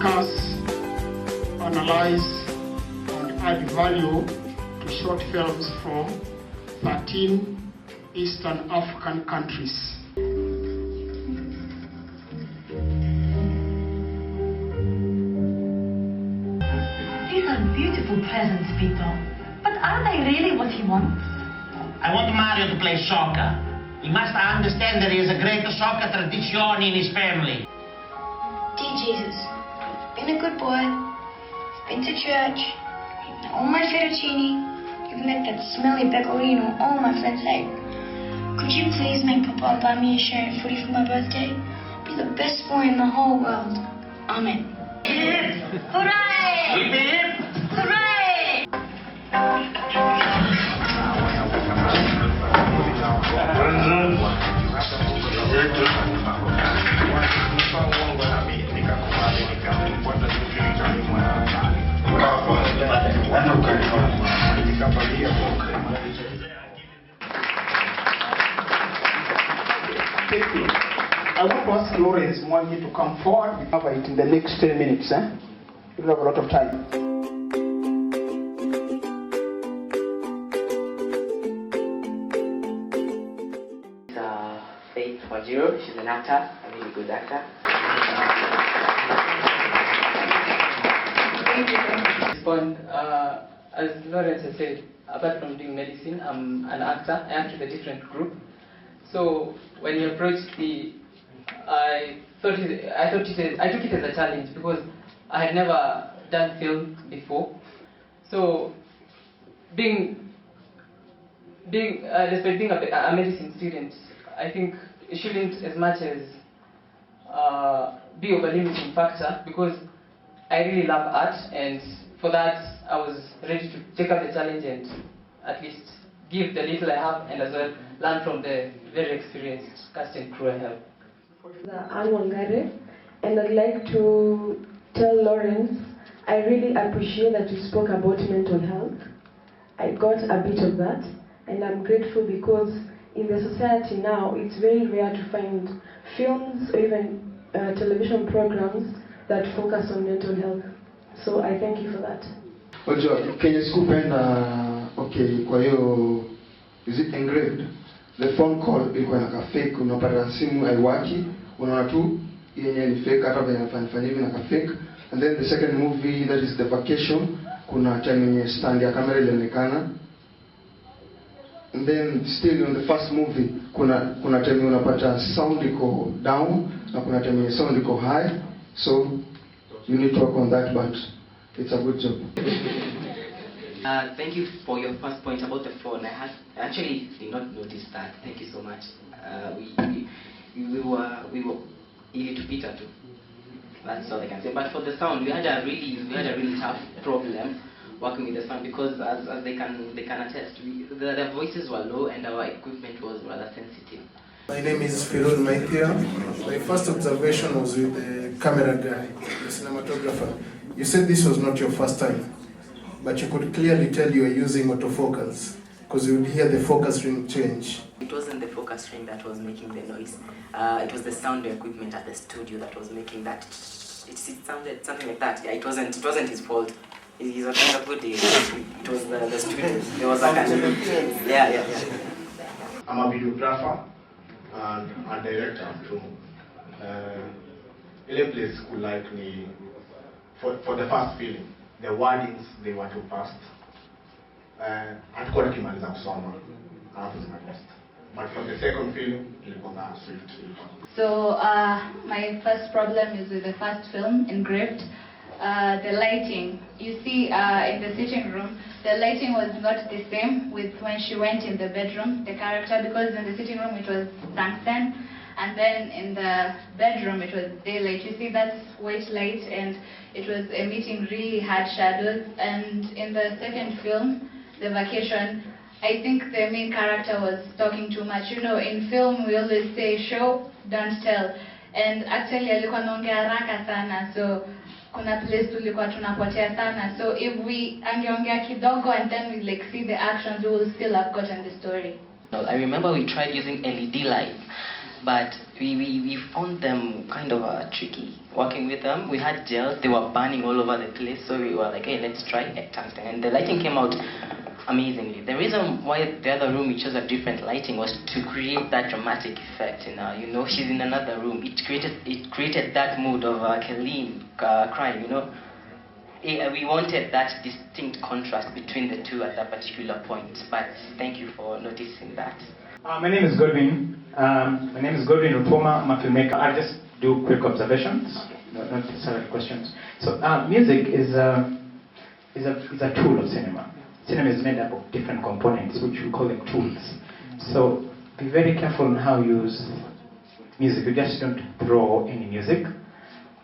discuss, analyze, and add value to short films from 13 Eastern African countries. These are beautiful presents, people. But are they really what he wants? I want Mario to play soccer. He must understand that there is a great soccer tradition in his family. Dear Jesus, been a good boy, been to church, eaten all my fettuccine, even ate that smelly pecorino all my friends hate. Could you please make Papa buy me a shirt and footy for my birthday? Be the best boy in the whole world. Amen. Hip! Hooray! Hip hip! Hooray! I want to ask Lawrence Mwangi to come forward. We cover it in the next 10 minutes. We have a lot of time. Faith Wajiro. She's an actor, a really good actor. As Lawrence has said, apart from doing medicine, I'm an actor. I act with a different group. So when you approached I took it as a challenge because I had never done film before. So despite being a medicine student, I think it shouldn't as much as be of a limiting factor because I really love art, and for that I was ready to take up the challenge and at least give the little I have and as well learn from the very experienced cast and crew I have. Wangare, and I'd like to tell Lawrence I really appreciate that you spoke about mental health. I got a bit of that, and I'm grateful because in the society now it's very rare to find films or even television programs that focus on mental health. So I thank you for that. Kenya Screen, okay, kwa hiyo, is it engraved? The phone call ilikuwa na fake, unapata simu haiwaki, unaona tu yenye ni fake, hata venye nafanya hivi na fake. And then the second movie, that is The Vacation, kuna time yenye stand ya kamera ilionekana. And then still in the first movie, kuna time unapata sound iko down, na kuna time yenye sound iko high. So you need to work on that, but it's a good job. Thank you for your first point about the phone. I actually did not notice that. Thank you so much. We were easy to Peter too. That's all I can say. But for the sound, we had a really tough problem working with the sound because as they can attest, the voices were low and our equipment was rather sensitive. My name is Firul Maithia. My first observation was with the camera guy, the cinematographer. You said this was not your first time, but you could clearly tell you were using autofocus because you would hear the focus ring change. It wasn't the focus ring that was making the noise. It was the sound equipment at the studio that was making that. It sounded something like that. Yeah, it wasn't his fault. He's a kind of good day. It was the studio. There was a kind of, yeah. I'm a videographer and a director too. Any place could like me for the first film. The wordings they were too fast. Hatukuwa tukimaliza kusoma. That was my best. But for the second film, ilikuwa swift. So my first problem is with the first film, Engraved. The lighting. You see, in the sitting room, the lighting was not the same with when she went in the bedroom, the character, because in the sitting room it was tungsten, and then in the bedroom it was daylight. You see, that's white light, and it was emitting really hard shadows. And in the second film, The Vacation, I think the main character was talking too much. You know, in film we always say show, don't tell. And actually alikuwa anaongea haraka sana, so kuna place tulikuwa tunapotea sana. So if we angeongea kidogo and then we like see the actions, we will still have gotten the story. I remember we tried using LED lights but we found them kind of tricky working with them. We had gels, they were burning all over the place, so we were like, hey, let's try tungsten. And the lighting came out amazingly. The reason why the other room we chose a different lighting was to create that dramatic effect. You know, she's in another room. It created that mood of Kalim crying, you know. We wanted that distinct contrast between the two at that particular point. But thank you for noticing that. My name is Godwin. Utoma. I'm a filmmaker. I'll just do quick observations, not necessarily questions. So music is a tool of cinema. Cinema is made up of different components, which we call them tools. So be very careful on how you use music. You just don't throw any music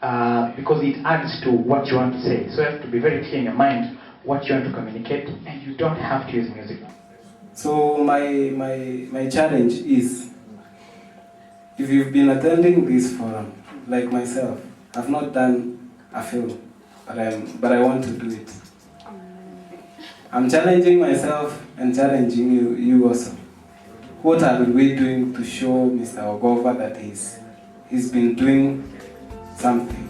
because it adds to what you want to say. So you have to be very clear in your mind what you want to communicate, and you don't have to use music. So my challenge is, if you've been attending this forum, like myself, I've not done a film, but I want to do it. I'm challenging myself and challenging you also. What are we doing to show Mr. Ogova that he's been doing something?